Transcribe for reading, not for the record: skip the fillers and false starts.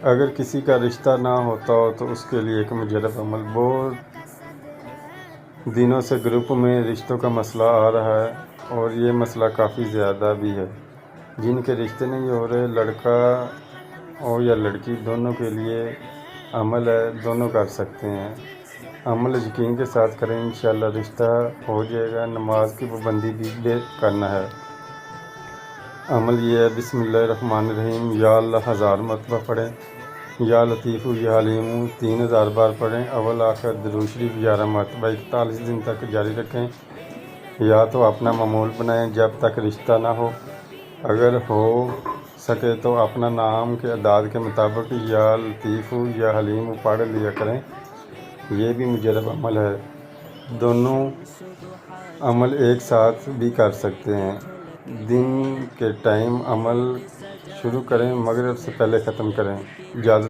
اگر کسی کا رشتہ نہ ہوتا ہو تو اس کے لیے ایک مجرب عمل۔ بہت دنوں سے گروپ میں رشتوں کا مسئلہ آ رہا ہے اور یہ مسئلہ کافی زیادہ بھی ہے۔ جن کے رشتے نہیں ہو رہے، لڑکا ہو یا لڑکی، دونوں کے لیے عمل ہے، دونوں کر سکتے ہیں۔ عمل یقین کے ساتھ کریں، انشاءاللہ رشتہ ہو جائے گا۔ نماز کی پابندی بھی کرنا ہے۔ عمل یہ ہے، بسم اللہ الرحمن الرحیم، یا اللہ 1000 مرتبہ پڑھیں، یا لطیف یا علیم 3000 بار پڑھیں، اول آخر درود شریف 11 مرتبہ 41 دن تک جاری رکھیں۔ یا تو اپنا معمول بنائیں جب تک رشتہ نہ ہو، اگر ہو سکے تو اپنا نام کے اعداد کے مطابق یا لطیف یا حلیم پڑھ لیا کریں، یہ بھی مجرب عمل ہے۔ دونوں عمل ایک ساتھ بھی کر سکتے ہیں۔ دن کے ٹائم عمل شروع کریں، مغرب سے پہلے ختم کریں۔ اجازت